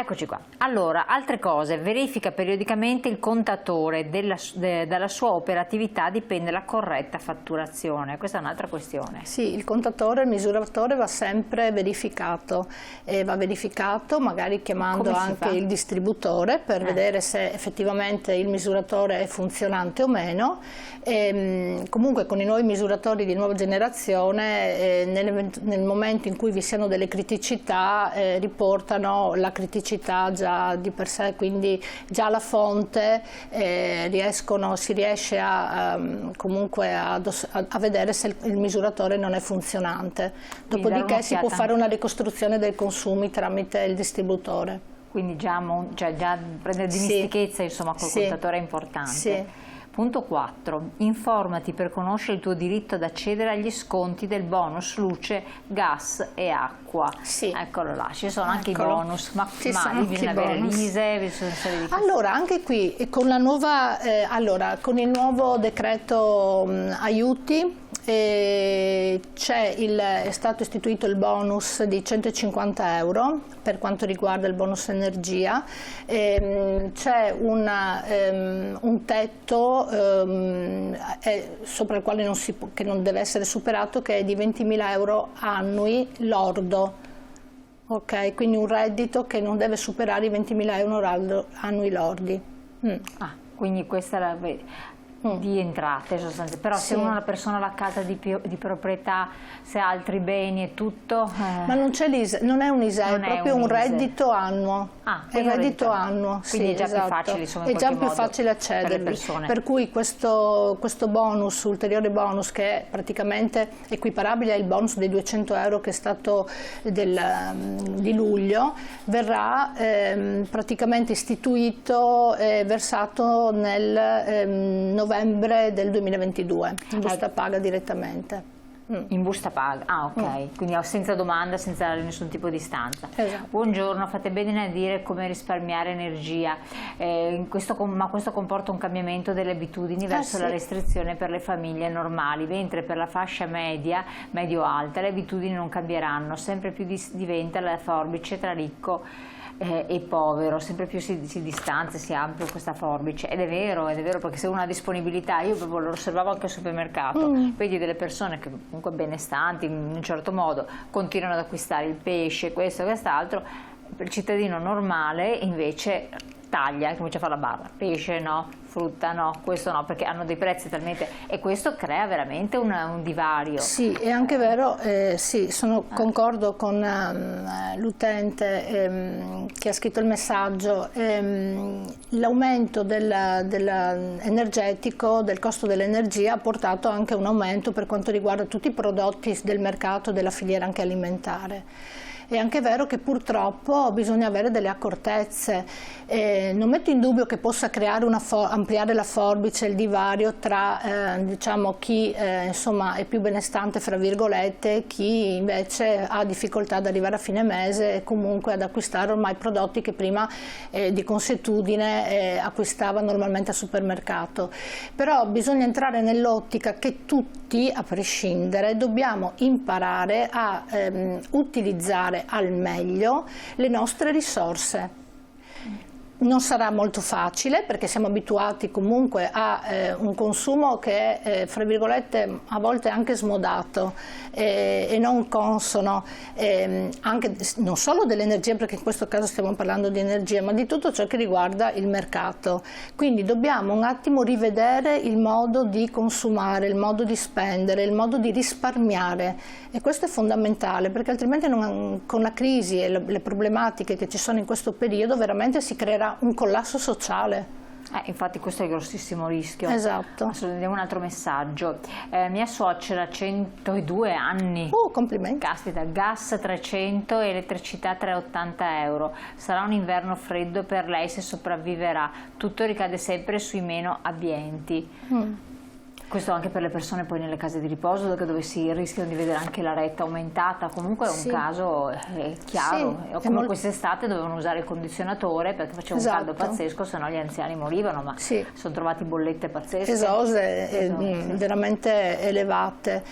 Eccoci qua. Allora, altre cose, verifica periodicamente il contatore, dalla sua operatività dipende la corretta fatturazione. Questa è un'altra questione. Sì, il contatore, il misuratore va sempre verificato, e va verificato magari chiamando anche il distributore per vedere se effettivamente il misuratore è funzionante o meno. Comunque con i nuovi misuratori di nuova generazione, nel momento in cui vi siano delle criticità, riportano la criticità già di per sé, quindi già la fonte si riesce comunque a vedere se il misuratore non è funzionante. Dopodiché si può fare una ricostruzione dei consumi tramite il distributore. Quindi già prendere dimestichezza insomma col contatore è importante. Sì. Punto 4. Informati per conoscere il tuo diritto ad accedere agli sconti del bonus luce, gas e acqua. Sì. Eccolo là, ci sono anche i bonus, ma bisogna avere l'ISEE, Allora, anche qui con la nuova, con il nuovo decreto aiuti è stato istituito il bonus di 150 euro per quanto riguarda il bonus energia, c'è un tetto sopra il quale che non deve essere superato, che è di 20.000 euro annui lordo, ok? Quindi un reddito che non deve superare i 20.000 euro annui lordi. Quindi questa è la di entrate sostanzialmente, però se una persona ha la casa di proprietà, se ha altri beni e tutto... Ma non c'è non è un ISEE, è proprio un reddito annuo. È il reddito annuo, quindi è già più facile, insomma, è già più facile accedervi, per cui questo bonus, ulteriore bonus, che è praticamente equiparabile al bonus dei 200 euro che è stato di luglio, verrà praticamente istituito e versato nel novembre del 2022, in busta paga direttamente. In busta paga, ok, quindi senza domanda, senza nessun tipo di istanza. Esatto. Buongiorno, fate bene a dire come risparmiare energia, ma questo comporta un cambiamento delle abitudini verso la restrizione per le famiglie normali, mentre per la fascia medio-alta le abitudini non cambieranno, sempre più diventa la forbice tra ricco e povero, sempre più si distanzia, si amplia questa forbice, ed è vero perché se uno ha disponibilità, io proprio lo osservavo anche al supermercato, vedi delle persone che comunque benestanti in un certo modo continuano ad acquistare il pesce, questo e quest'altro, per il cittadino normale invece taglia e comincia a fare la barra, pesce no, frutta no, questo no, perché hanno dei prezzi talmente, e questo crea veramente un divario. Sì, è anche vero, concordo con l'utente che ha scritto il messaggio, l'aumento energetico, del costo dell'energia ha portato anche un aumento per quanto riguarda tutti i prodotti del mercato, della filiera anche alimentare. È anche vero che purtroppo bisogna avere delle accortezze. Non metto in dubbio che possa creare ampliare la forbice, il divario tra diciamo, chi insomma, è più benestante fra virgolette e chi invece ha difficoltà ad arrivare a fine mese e comunque ad acquistare ormai prodotti che prima di consuetudine acquistava normalmente al supermercato. Però bisogna entrare nell'ottica che tutti, a prescindere, dobbiamo imparare a utilizzare al meglio le nostre risorse. Non sarà molto facile perché siamo abituati comunque a un consumo che è, fra virgolette, a volte anche smodato e non consono, anche, non solo dell'energia, perché in questo caso stiamo parlando di energia, ma di tutto ciò che riguarda il mercato. Quindi dobbiamo un attimo rivedere il modo di consumare, il modo di spendere, il modo di risparmiare, e questo è fondamentale, perché altrimenti con la crisi e le problematiche che ci sono in questo periodo veramente si creerà un collasso sociale. Infatti questo è il grossissimo rischio. Esatto. Andiamo un altro messaggio. Mia suocera, 102 anni. Complimenti. Caspita, gas 300 e elettricità 380 euro. Sarà un inverno freddo per lei se sopravviverà. Tutto ricade sempre sui meno abbienti. Questo anche per le persone poi nelle case di riposo, dove si rischiano di vedere anche la retta aumentata. Comunque è un caso chiaro. Come quest'estate dovevano usare il condizionatore perché faceva un caldo pazzesco, se no gli anziani morivano, ma sono trovati bollette pazzesche. Esose, veramente elevate.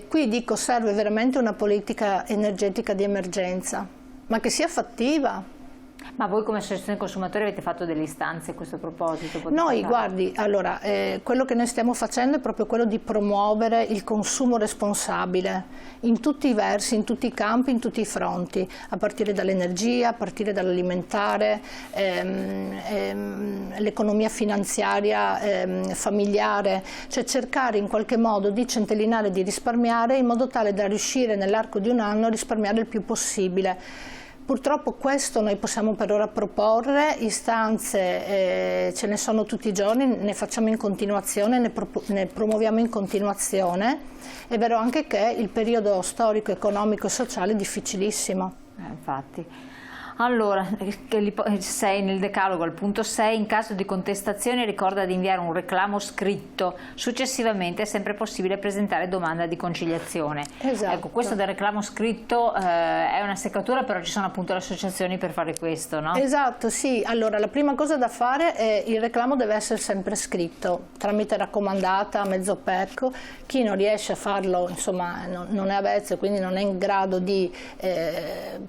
Qui dico, serve veramente una politica energetica di emergenza, ma che sia fattiva. Ma voi come associazione consumatori avete fatto delle istanze a questo proposito? Noi, guardi, allora, quello che noi stiamo facendo è proprio quello di promuovere il consumo responsabile in tutti i versi, in tutti i campi, in tutti i fronti, a partire dall'energia, a partire dall'alimentare, l'economia finanziaria familiare, cioè cercare in qualche modo di centellinare, di risparmiare in modo tale da riuscire nell'arco di un anno a risparmiare il più possibile. Purtroppo questo noi possiamo per ora proporre, istanze ce ne sono tutti i giorni, ne facciamo in continuazione, ne promuoviamo in continuazione. È vero anche che il periodo storico, economico e sociale è difficilissimo. Infatti. Allora, nel decalogo al punto 6, in caso di contestazione ricorda di inviare un reclamo scritto, successivamente è sempre possibile presentare domanda di conciliazione. Esatto. Ecco, questo del reclamo scritto è una seccatura, però ci sono appunto le associazioni per fare questo, no? Esatto, sì. Allora, la prima cosa da fare è il reclamo deve essere sempre scritto, tramite raccomandata, mezzo pecco. Chi non riesce a farlo, insomma, non è avvezzo, quindi non è in grado di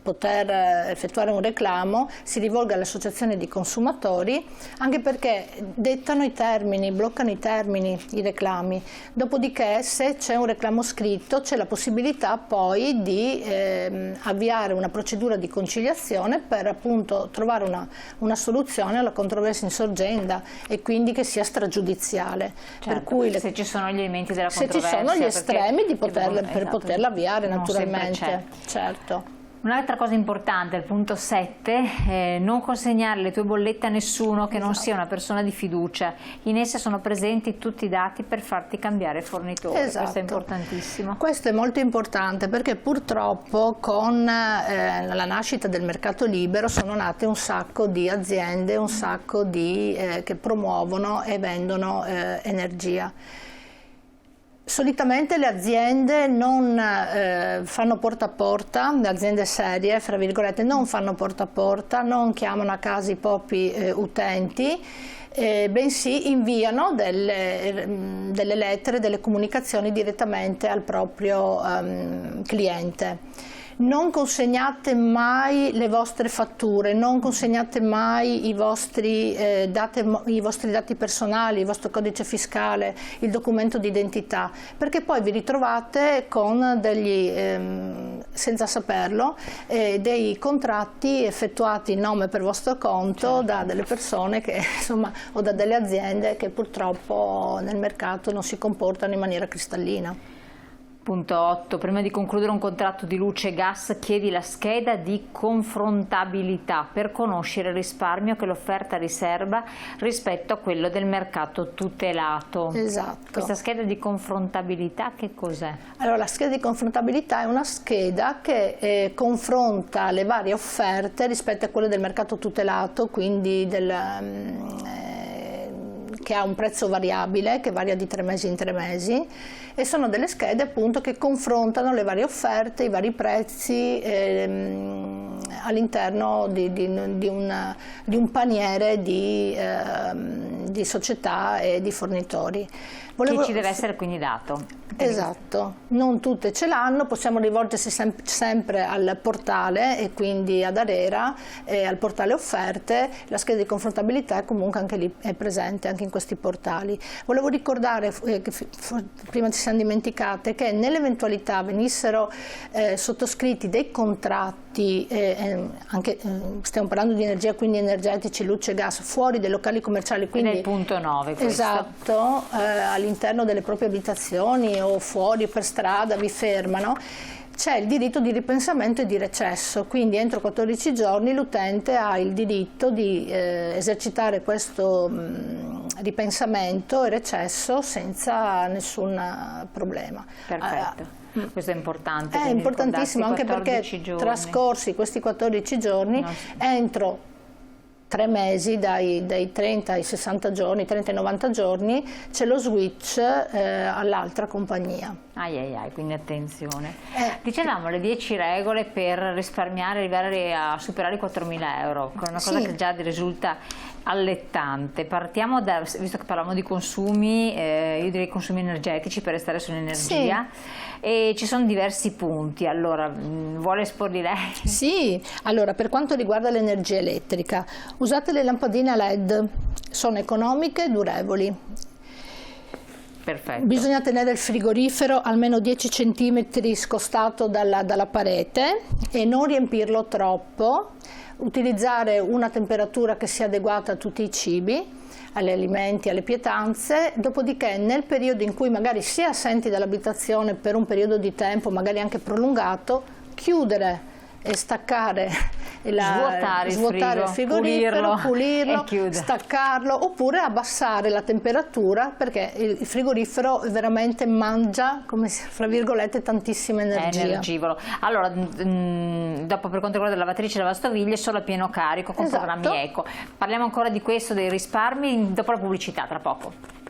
poter effettuare un reclamo, si rivolga alle associazioni di consumatori, anche perché dettano i termini, bloccano i termini, i reclami. Dopodiché, se c'è un reclamo scritto, c'è la possibilità poi di avviare una procedura di conciliazione per appunto trovare una soluzione alla controversia insorgenda e quindi che sia stragiudiziale. Certo, per cui se ci sono gli elementi della se controversia. Se ci sono gli estremi per esatto, poterla avviare naturalmente. Certo. Certo. Un'altra cosa importante, al punto 7, non consegnare le tue bollette a nessuno che non sia una persona di fiducia. In esse sono presenti tutti i dati per farti cambiare fornitore. Esatto. Questo è importantissimo. Questo è molto importante perché purtroppo con la nascita del mercato libero sono nate un sacco di aziende, un sacco che promuovono e vendono energia. Solitamente le aziende non fanno porta a porta, le aziende serie, fra virgolette, non fanno porta a porta, non chiamano a casa i propri utenti, bensì inviano delle lettere, delle comunicazioni direttamente al proprio cliente. Non consegnate mai le vostre fatture, non consegnate mai i vostri dati personali, il vostro codice fiscale, il documento d'identità, perché poi vi ritrovate con senza saperlo, dei contratti effettuati in nome per vostro conto da delle persone che, insomma, o da delle aziende che purtroppo nel mercato non si comportano in maniera cristallina. Punto 8. Prima di concludere un contratto di luce e gas chiedi la scheda di confrontabilità per conoscere il risparmio che l'offerta riserva rispetto a quello del mercato tutelato. Esatto. Questa scheda di confrontabilità che cos'è? Allora, la scheda di confrontabilità è una scheda che confronta le varie offerte rispetto a quelle del mercato tutelato, quindi che ha un prezzo variabile che varia di 3 mesi in 3 mesi, e sono delle schede appunto che confrontano le varie offerte, i vari prezzi all'interno di un paniere di società e di fornitori. Che ci deve essere quindi dato. Esatto, non tutte ce l'hanno, possiamo rivolgersi sempre al portale e quindi ad ARERA, al portale offerte. La scheda di confrontabilità è comunque anche lì è presente anche in questi portali. Volevo ricordare, prima ci siamo dimenticate, che nell'eventualità venissero sottoscritti dei contratti, anche, stiamo parlando di energia, quindi energetici, luce e gas, fuori dai locali commerciali. Quindi, nel punto 9 questo. Esatto, all'interno delle proprie abitazioni o fuori per strada vi fermano, c'è il diritto di ripensamento e di recesso, quindi entro 14 giorni l'utente ha il diritto di esercitare questo ripensamento e recesso senza nessun problema. Perfetto. Questo è importante. È importantissimo anche perché giorni. Trascorsi questi 14 giorni, entro 3 mesi, dai 30 ai 60 giorni, 30 ai 90 giorni, c'è lo switch all'altra compagnia. Quindi attenzione. Dicevamo le 10 regole per risparmiare, arrivare a superare i 4.000 euro, una cosa che già risulta allettante. Partiamo visto che parliamo di consumi, io direi consumi energetici per restare sull'energia. e ci sono diversi punti. Allora, vuole esporli lei? Sì, allora per quanto riguarda l'energia elettrica, usate le lampadine a LED, sono economiche e durevoli. Perfetto. Bisogna tenere il frigorifero almeno 10 cm scostato dalla parete e non riempirlo troppo, utilizzare una temperatura che sia adeguata a tutti i cibi, agli alimenti, alle pietanze, dopodiché nel periodo in cui magari si è assenti dall'abitazione per un periodo di tempo, magari anche prolungato, chiudere e staccare, svuotare il frigorifero, pulirlo, e staccarlo, oppure abbassare la temperatura, perché il frigorifero veramente mangia, come fra virgolette, tantissima energia. È energivoro. Allora, dopo per quanto riguarda la lavatrice e la lavastoviglie, solo a pieno carico con programmi eco. Parliamo ancora di questo, dei risparmi, dopo la pubblicità, tra poco.